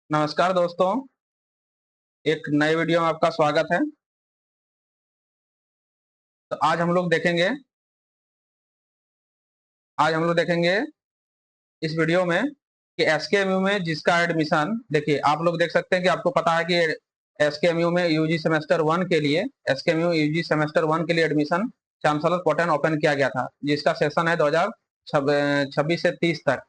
नमस्कार दोस्तों, एक नए वीडियो में आपका स्वागत है। तो आज हम लोग देखेंगे इस वीडियो में कि एसकेएमयू में जिसका एडमिशन देखिए, आप लोग देख सकते हैं कि आपको पता है कि एसकेएमयू में यूजी सेमेस्टर 1 के लिए एसकेएमयू यूजी सेमेस्टर 1 के लिए एडमिशन चांसलर पोर्टल ओपन किया गया था, जिसका सेशन है 2026 से 30 तक।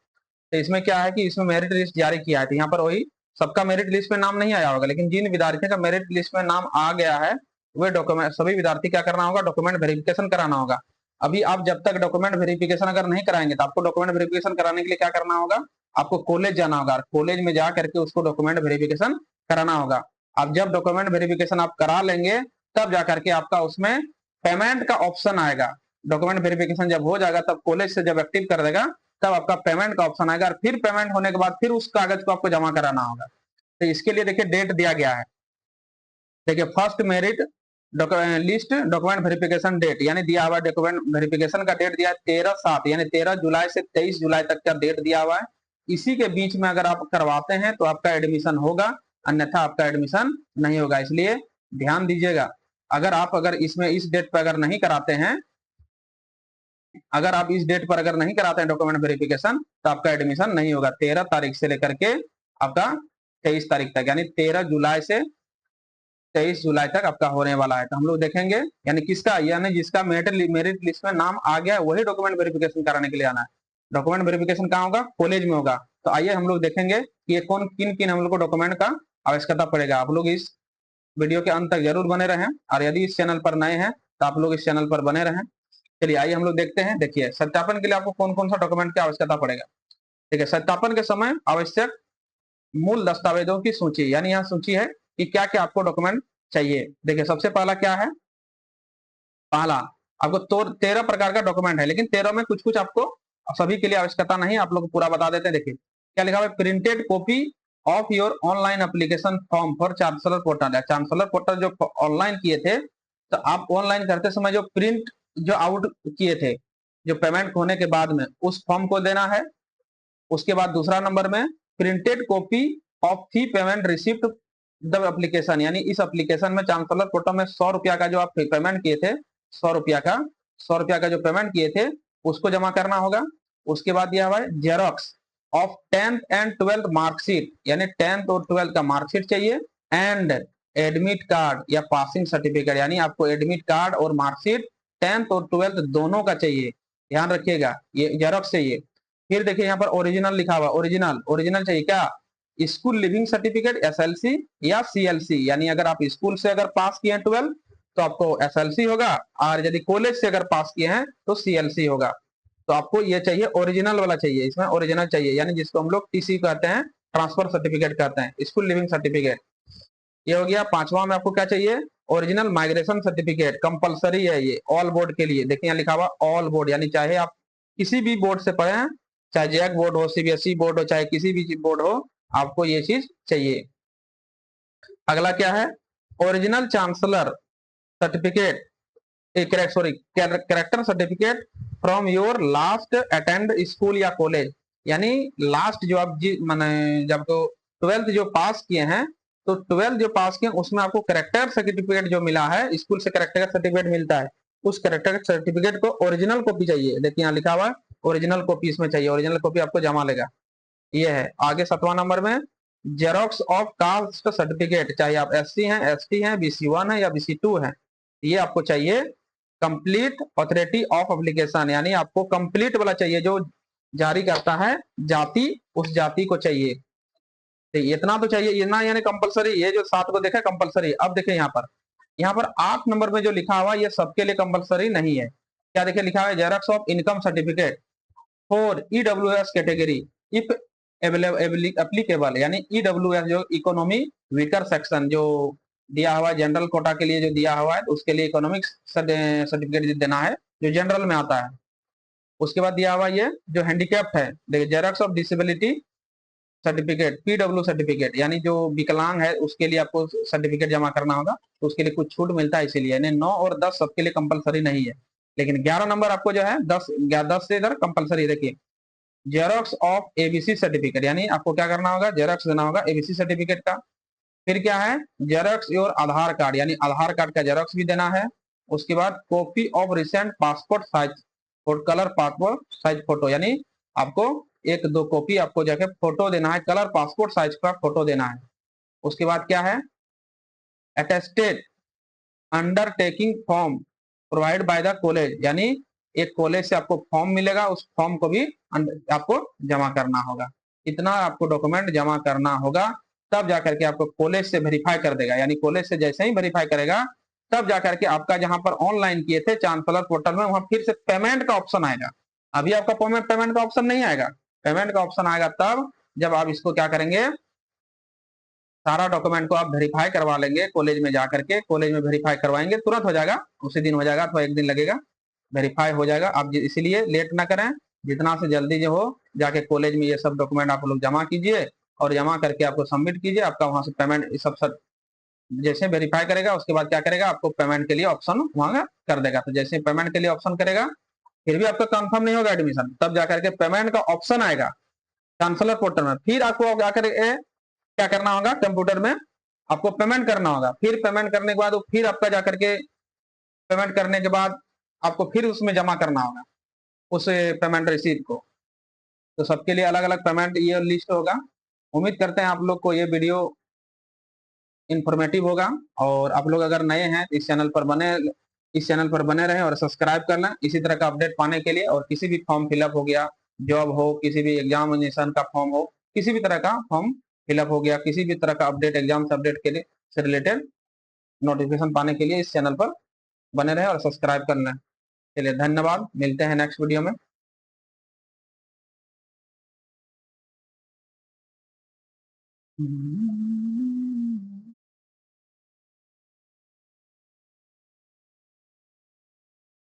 तो इसमें क्या है कि इसमें मेरिट लिस्ट जारी किया है। तो यहाँ पर वही सबका मेरिट लिस्ट में नाम नहीं आया होगा, लेकिन जिन विद्यार्थियों का मेरिट लिस्ट में नाम आ गया है वे डॉक्यूमेंट सभी विद्यार्थी क्या करना होगा, डॉक्यूमेंट वेरिफिकेशन कराना होगा। अभी आप जब तक डॉक्यूमेंट वेरिफिकेशन अगर नहीं कराएंगे तो आपको डॉक्यूमेंट वेरिफिकेशन कराने के लिए क्या करना होगा, आपको कॉलेज जाना होगा। कॉलेज में जा करके उसको डॉक्यूमेंट वेरिफिकेशन कराना होगा। अब जब डॉक्यूमेंट वेरिफिकेशन आप करा लेंगे तब जा करके आपका उसमें पेमेंट का ऑप्शन आएगा। डॉक्यूमेंट वेरिफिकेशन जब हो जाएगा तब कॉलेज से जब एक्टिव कर देगा तब आपका पेमेंट का ऑप्शन आएगा, और फिर पेमेंट होने के बाद फिर उस कागज को आपको जमा कराना होगा। तो इसके लिए देखिए डेट दिया गया है। देखिए first merit list document verification date, यानी दिया हुआ डॉक्यूमेंट वेरिफिकेशन का डेट दिया है 13/7, यानी 13 जुलाई से 23 जुलाई तक का डेट दिया हुआ है। इसी के बीच में अगर आप करवाते हैं तो आपका एडमिशन होगा, अन्यथा आपका एडमिशन नहीं होगा। इसलिए ध्यान दीजिएगा, अगर इसमें इस डेट पर अगर नहीं कराते हैं, अगर आप इस डेट पर अगर नहीं कराते हैं डॉक्यूमेंट वेरिफिकेशन तो आपका एडमिशन नहीं होगा। 13 तारीख से लेकर के आपका 23 तारीख तक, यानी 13 जुलाई से 23 जुलाई तक आपका होने वाला है। तो हम लोग देखेंगे यानी जिसका मेरिट लिस्ट में नाम आ गया वही डॉक्यूमेंट वेरिफिकेशन कराने के लिए आना है। डॉक्यूमेंट वेरिफिकेशन कहाँ होगा, कॉलेज में होगा। तो आइए हम लोग देखेंगे कि ये कौन किन किन हम लोग को डॉक्यूमेंट का आवश्यकता पड़ेगा। आप लोग इस वीडियो के अंत तक जरूर बने रहें, और यदि इस चैनल पर नए हैं तो आप लोग इस चैनल पर बने रहें। चलिए आइए हम लोग देखते हैं। देखिए सत्यापन के लिए आपको कौन कौन सा डॉक्यूमेंट की आवश्यकता पड़ेगा। ठीक है, सत्यापन के समय आवश्यक मूल दस्तावेजों की सूची, यानी यहाँ सूची है कि क्या क्या आपको डॉक्यूमेंट चाहिए। देखिए सबसे पहला क्या है, पहला आपको तो 13 प्रकार का डॉक्यूमेंट है, लेकिन 13 में कुछ कुछ आपको सभी के लिए आवश्यकता नहीं, आप लोग पूरा बता देते हैं। देखिए क्या लिखा हुआ है, printed copy of your online application form for chancellor portal. या चांसलर पोर्टल जो ऑनलाइन किए थे, तो आप ऑनलाइन करते समय जो प्रिंट जो आउट किए थे, जो पेमेंट होने के बाद में उस फॉर्म को देना है। उसके बाद दूसरा नंबर में printed copy of fee payment receipt the application, यानी इस एप्लीकेशन में चांसलर पोर्टल में 100 रुपया का जो आप पेमेंट किए थे, 100 रुपया का जो पेमेंट किए थे उसको जमा करना होगा। उसके बाद दिया हुआ है xerox of 10th and 12th marksheet, यानी 10th और 12th का मार्कशीट चाहिए। एंड एडमिट कार्ड या पासिंग सर्टिफिकेट, यानी आपको एडमिट कार्ड और मार्कशीट 10th और 12th दोनों का चाहिए, ध्यान रखिएगा, ये जेरोक्स चाहिए। फिर देखिए यहाँ पर ओरिजिनल लिखा हुआ, ओरिजिनल ओरिजिनल चाहिए क्या, स्कूल लिविंग सर्टिफिकेट एसएलसी या सीएलसी, यानी अगर आप स्कूल से अगर पास किए हैं 12 तो आपको एसएलसी होगा, और यदि कॉलेज से अगर पास किए हैं तो सीएलसी होगा। तो आपको ये चाहिए, ओरिजिनल वाला चाहिए, इसमें ओरिजिनल चाहिए, यानी जिसको हम लोग टीसी कहते हैं, ट्रांसफर सर्टिफिकेट कहते हैं, स्कूल लिविंग सर्टिफिकेट। ये हो गया। पांचवा में आपको क्या चाहिए, ओरिजिनल माइग्रेशन सर्टिफिकेट, कंपलसरी है ये ऑल बोर्ड के लिए। देखिए यहाँ लिखा हुआ ऑल बोर्ड, यानी चाहे आप किसी भी बोर्ड से पढ़े हैं, चाहे जैक बोर्ड हो, सीबीएसई बोर्ड हो, चाहे किसी भी बोर्ड हो, आपको ये चीज चाहिए। अगला क्या है, original chancellor certificate, character certificate from your last attend school या कॉलेज, यानी लास्ट जो आप माने जब तो 12th जो पास किए हैं, तो 12th जो पास किए उसमें आपको करेक्टर सर्टिफिकेट जो मिला है, स्कूल से करेक्टर सर्टिफिकेट मिलता है, उस करेक्टर सर्टिफिकेट को ओरिजिनल कॉपी चाहिए। देखिए यहाँ लिखा हुआ है ओरिजिनल कॉपी इसमें चाहिए, ओरिजिनल कॉपी आपको जमा लेगा। ये है। आगे 7वां नंबर में जेरोक्स ऑफ कास्ट सर्टिफिकेट, चाहे आप एससी हैं, एसटी हैं, BC1 है या BC2 है, ये आपको चाहिए। कंप्लीट ऑथोरिटी ऑफ एप्लीकेशन, यानी आपको कंप्लीट वाला चाहिए, जो जारी करता है जाति, उस जाति को चाहिए। तो इतना तो चाहिए, इतना यानी कंपलसरी, ये जो 7 को देखा कंपलसरी। अब देखें यहाँ पर 8 नंबर में जो लिखा हुआ ये सबके लिए कंपलसरी नहीं है। क्या देखिए लिखा है, xerox of income certificate for EWS category if applicable, यानी ईडब्ल्यूएस जो इकोनॉमी वीकर सेक्शन जो दिया हुआ है, जनरल कोटा के लिए जो दिया हुआ है, तो उसके लिए इकोनॉमिक सर्टिफिकेट देना है जो जनरल में आता है। उसके बाद दिया हुआ ये जो हैंडीकैप्ड है, देखिए xerox of disability certificate, PW certificate, यानी जो विकलांग है उसके लिए आपको सर्टिफिकेट जमा करना होगा, तो उसके लिए कुछ छूट मिलता है, इसीलिए यानी 9 और 10 सबके लिए कंपलसरी नहीं है, लेकिन 11 नंबर आपको जो है 10 से इधर कंपलसरी। देखिए जेरोक्स ऑफ एबीसी सर्टिफिकेट, यानी आपको क्या करना होगा, जेरोक्स देना होगा एबीसी सर्टिफिकेट का। फिर क्या है, जेरोक्स योर आधार कार्ड, यानी आधार कार्ड का जेरोक्स भी देना है। उसके बाद copy of recent passport size और कलर पासपोर्ट साइज फोटो, यानी आपको एक दो कॉपी आपको जाके फोटो देना है, कलर पासपोर्ट साइज का फोटो देना है। उसके बाद क्या है, attested undertaking form provide by the college, यानी एक कॉलेज से आपको फॉर्म मिलेगा, उस फॉर्म को भी आपको जमा करना होगा। इतना आपको डॉक्यूमेंट जमा करना होगा, तब जाकर के आपको कॉलेज से वेरीफाई कर देगा, यानी कॉलेज से जैसे ही वेरीफाई करेगा तब जाकर के आपका जहां पर ऑनलाइन किए थे चांसलर पोर्टल में, वहां फिर से पेमेंट का ऑप्शन आएगा। अभी आपका पेमेंट का ऑप्शन नहीं आएगा, पेमेंट का ऑप्शन आएगा तब जब आप इसको क्या करेंगे, सारा डॉक्यूमेंट को आप वेरीफाई करवा लेंगे कॉलेज में जाकर के। कॉलेज में वेरीफाई करवाएंगे, तुरंत हो जाएगा, उसी दिन हो जाएगा अथवा एक दिन लगेगा, वेरीफाई हो जाएगा। आप इसीलिए लेट ना करें, जितना से जल्दी जो हो जाके कॉलेज में ये सब डॉक्यूमेंट आप लोग जमा कीजिए और जमा करके आपको सबमिट कीजिए। आपका वहां से पेमेंट सब जैसे वेरीफाई करेगा उसके बाद क्या करेगा, आपको पेमेंट के लिए ऑप्शन वहां कर देगा। तो जैसे पेमेंट के लिए ऑप्शन करेगा, फिर भी आपका कंफर्म नहीं होगा एडमिशन, तब जाकर के पेमेंट का ऑप्शन आएगा चांसलर पोर्टल में। फिर आपको जाकर क्या करना होगा, कंप्यूटर में आपको पेमेंट करना होगा। फिर पेमेंट करने के बाद फिर आपका जाकर के पेमेंट करने के बाद आपको फिर उसमें जमा करना होगा उस पेमेंट रिसीट को। तो सबके लिए अलग अलग पेमेंट ये लिस्ट होगा। उम्मीद करते हैं आप लोग को ये वीडियो इंफॉर्मेटिव होगा, और आप लोग अगर नए हैं इस चैनल पर बने रहें और सब्सक्राइब कर लें इसी तरह का अपडेट पाने के लिए। और किसी भी फॉर्म फिलअप हो गया, जॉब हो, किसी भी एग्जामिनेशन का फॉर्म हो, किसी भी तरह का फॉर्म फिलअप हो गया, किसी भी तरह का अपडेट, एग्जाम से अपडेट के लिए से रिलेटेड नोटिफिकेशन पाने के लिए इस चैनल पर बने रहें और सब्सक्राइब कर लें। चलिए धन्यवाद, मिलते हैं नेक्स्ट वीडियो में।